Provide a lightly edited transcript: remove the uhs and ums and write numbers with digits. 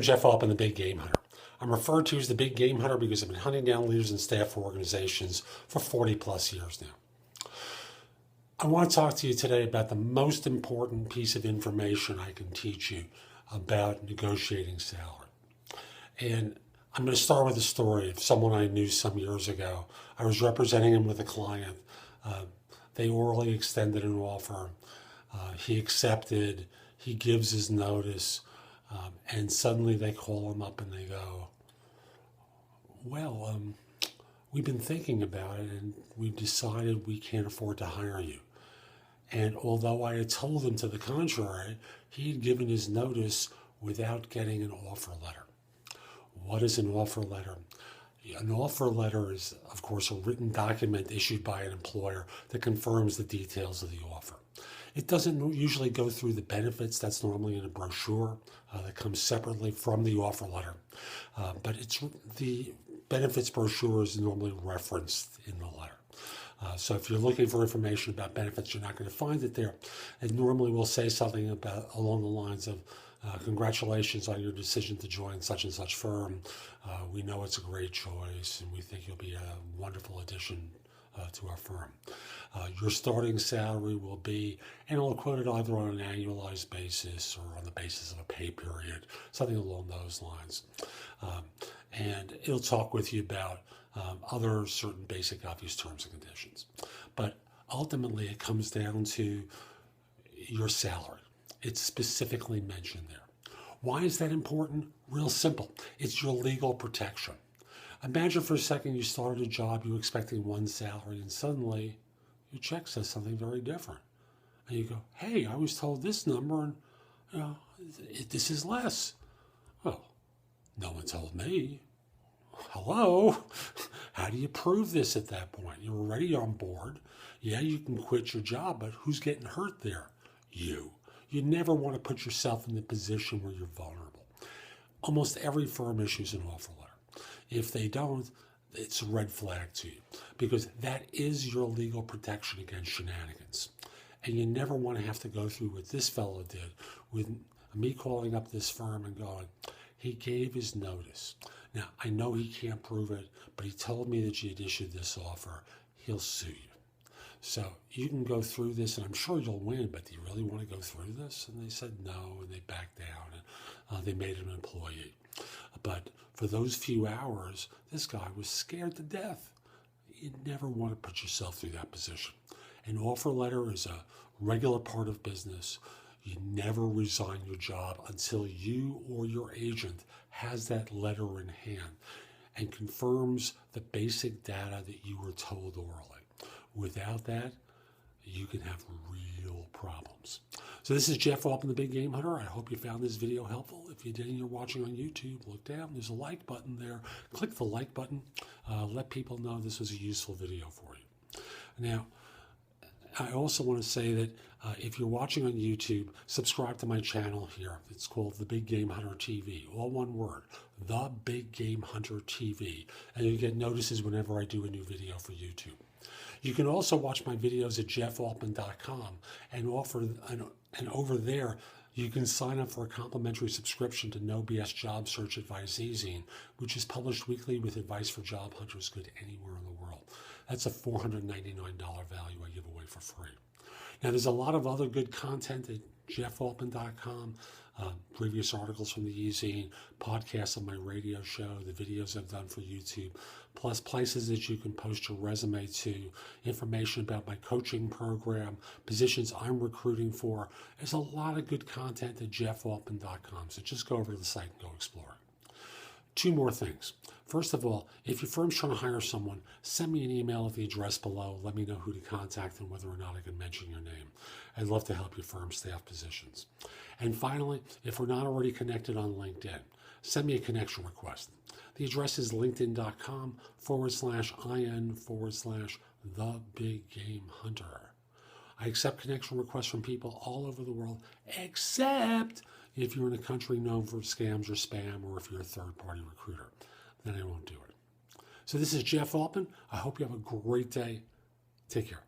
Jeff Altman, the Big Game Hunter. I'm referred to as the Big Game Hunter because I've been hunting down leaders and staff for organizations for 40 plus years now. I want to talk to you today about the most important piece of information I can teach you about negotiating salary. And I'm going to start with a story of someone I knew some years ago. I was representing him with a client. They orally extended an offer. He accepted. He gives his notice. And suddenly they call him up and they go, well, we've been thinking about it and we've decided we can't afford to hire you. And although I had told him to the contrary, he had given his notice without getting an offer letter. What is an offer letter? An offer letter is, of course, a written document issued by an employer that confirms the details of the offer. It doesn't usually go through the benefits. That's normally in a brochure that comes separately from the offer letter. But the benefits brochure is normally referenced in the letter. So if you're looking for information about benefits, you're not going to find it there. It normally will say something along the lines of, congratulations on your decision to join such and such firm. We know it's a great choice and we think you'll be a wonderful addition to our firm. Your starting salary will be, and it'll quote it either on an annualized basis or on the basis of a pay period, something along those lines. And it'll talk with you about other certain basic obvious terms and conditions. But ultimately it comes down to your salary. It's specifically mentioned there. Why is that important? Real simple. It's your legal protection. Imagine for a second you started a job, you were expecting one salary, and suddenly your check says something very different. And you go, hey, I was told this number, and this is less. Well, no one told me. Hello? How do you prove this at that point? You're already on board. Yeah, you can quit your job, but who's getting hurt there? You. You never want to put yourself in the position where you're vulnerable. Almost every firm issues an offer letter. If they don't, it's a red flag to you because that is your legal protection against shenanigans. And you never want to have to go through what this fellow did with me calling up this firm and going, he gave his notice. Now, I know he can't prove it, but he told me that you had issued this offer. He'll sue you. So you can go through this, and I'm sure you'll win, but do you really want to go through this? And they said no, and they backed down, and they made him an employee. But for those few hours, this guy was scared to death. You never want to put yourself through that position. An offer letter is a regular part of business. You never resign your job until you or your agent has that letter in hand and confirms the basic data that you were told orally. Without that, you can have real problems. So this is Jeff Altman, the Big Game Hunter. I hope you found this video helpful. If you did and you're watching on YouTube, look down. There's a like button there. Click the like button. Let people know this was a useful video for you. Now, I also want to say that if you're watching on YouTube, subscribe to my channel here. It's called The Big Game Hunter TV, all one word, The Big Game Hunter TV. And you get notices whenever I do a new video for YouTube. You can also watch my videos at jeffaltman.com and over there you can sign up for a complimentary subscription to No BS Job Search Advice e-zine, which is published weekly with advice for job hunters good anywhere in the world. That's a $499 value I give away for free. Now there's a lot of other good content at jeffaltman.com. Previous articles from the e-zine, podcasts on my radio show, the videos I've done for YouTube, plus places that you can post your resume to, information about my coaching program, positions I'm recruiting for. There's a lot of good content at jeffaltman.com, so just go over to the site and go explore it. Two more things. First of all, if your firm's trying to hire someone, send me an email at the address below. Let me know who to contact and whether or not I can mention your name. I'd love to help your firm staff positions. And finally, if we're not already connected on LinkedIn, send me a connection request. The address is linkedin.com/IN/The Big Game Hunter. I accept connection requests from people all over the world, except if you're in a country known for scams or spam, or if you're a third-party recruiter. Then I won't do it. So this is Jeff Altman. I hope you have a great day. Take care.